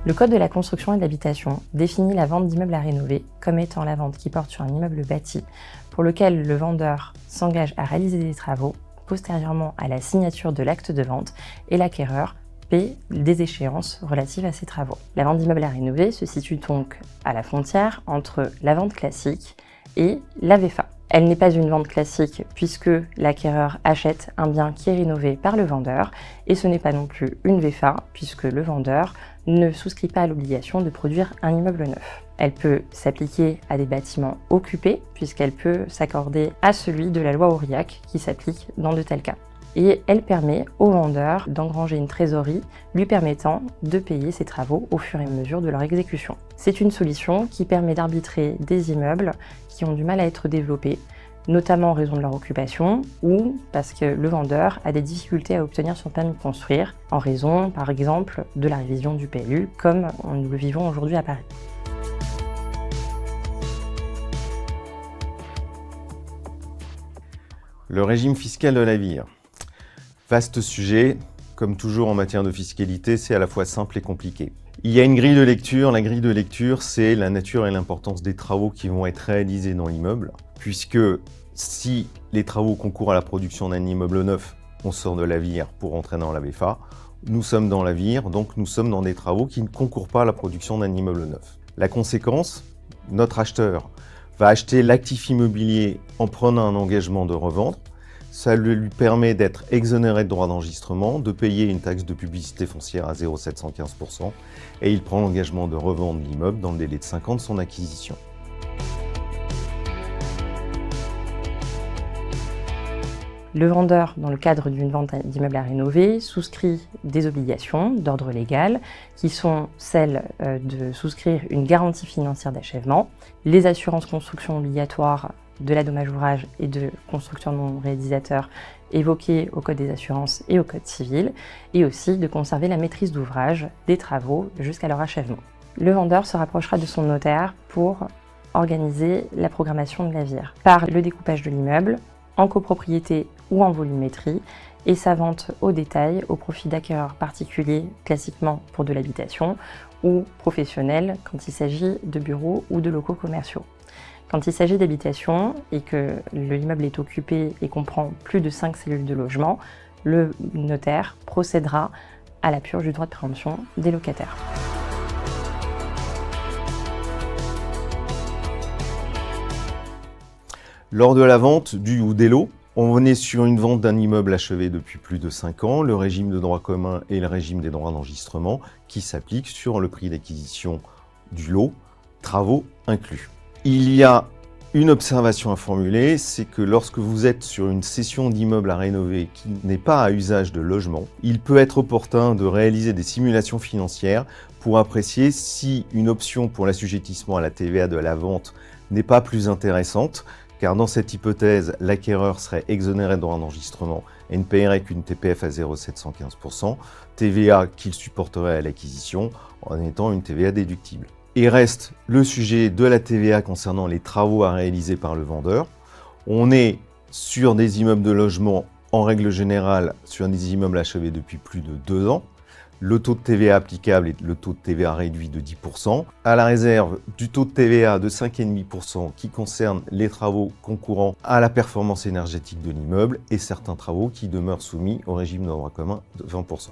Le Code de la construction et de l'habitation définit la vente d'immeubles à rénover comme étant la vente qui porte sur un immeuble bâti pour lequel le vendeur s'engage à réaliser des travaux postérieurement à la signature de l'acte de vente et l'acquéreur paie des échéances relatives à ces travaux. La vente d'immeubles à rénover se situe donc à la frontière entre la vente classique et la VFA. Elle n'est pas une vente classique puisque l'acquéreur achète un bien qui est rénové par le vendeur et ce n'est pas non plus une VFA puisque le vendeur ne souscrit pas à l'obligation de produire un immeuble neuf. Elle peut s'appliquer à des bâtiments occupés puisqu'elle peut s'accorder à celui de la loi Aurillac qui s'applique dans de tels cas. Et elle permet au vendeur d'engranger une trésorerie lui permettant de payer ses travaux au fur et à mesure de leur exécution. C'est une solution qui permet d'arbitrer des immeubles qui ont du mal à être développés, notamment en raison de leur occupation ou parce que le vendeur a des difficultés à obtenir son permis de construire en raison, par exemple, de la révision du PLU comme nous le vivons aujourd'hui à Paris. Le régime fiscal de la VIR. Vaste sujet, comme toujours en matière de fiscalité, c'est à la fois simple et compliqué. Il y a une grille de lecture. La grille de lecture, c'est la nature et l'importance des travaux qui vont être réalisés dans l'immeuble, puisque si les travaux concourent à la production d'un immeuble neuf, on sort de la VIR pour entrer dans la VFA. Nous sommes dans la VIR, donc nous sommes dans des travaux qui ne concourent pas à la production d'un immeuble neuf. La conséquence, notre acheteur va acheter l'actif immobilier en prenant un engagement de revendre. Ça lui permet d'être exonéré de droits d'enregistrement, de payer une taxe de publicité foncière à 0,715% et il prend l'engagement de revendre l'immeuble dans le délai de 5 ans de son acquisition. Le vendeur, dans le cadre d'une vente d'immeuble à rénover, souscrit des obligations d'ordre légal qui sont celles de souscrire une garantie financière d'achèvement, les assurances construction obligatoires de la dommage ouvrage et de construction non réalisateur évoquées au Code des assurances et au Code civil, et aussi de conserver la maîtrise d'ouvrage des travaux jusqu'à leur achèvement. Le vendeur se rapprochera de son notaire pour organiser la programmation de la VIR par le découpage de l'immeuble, en copropriété ou en volumétrie, et sa vente au détail au profit d'acquéreurs particuliers, classiquement pour de l'habitation, ou professionnels quand il s'agit de bureaux ou de locaux commerciaux. Quand il s'agit d'habitation et que l'immeuble est occupé et comprend plus de 5 cellules de logement, le notaire procédera à la purge du droit de préemption des locataires. Lors de la vente du ou des lots, on est sur une vente d'un immeuble achevé depuis plus de 5 ans, le régime de droit commun et le régime des droits d'enregistrement qui s'appliquent sur le prix d'acquisition du lot, travaux inclus. Il y a une observation à formuler, c'est que lorsque vous êtes sur une cession d'immeuble à rénover qui n'est pas à usage de logement, il peut être opportun de réaliser des simulations financières pour apprécier si une option pour l'assujettissement à la TVA de la vente n'est pas plus intéressante, car dans cette hypothèse, l'acquéreur serait exonéré de droits d'enregistrement et ne paierait qu'une TPF à 0,715%, TVA qu'il supporterait à l'acquisition en étant une TVA déductible. Il reste le sujet de la TVA concernant les travaux à réaliser par le vendeur. On est sur des immeubles de logement, en règle générale, sur des immeubles achevés depuis plus de 2 ans. Le taux de TVA applicable est le taux de TVA réduit de 10%, à la réserve du taux de TVA de 5,5% qui concerne les travaux concourant à la performance énergétique de l'immeuble et certains travaux qui demeurent soumis au régime de droit commun de 20%.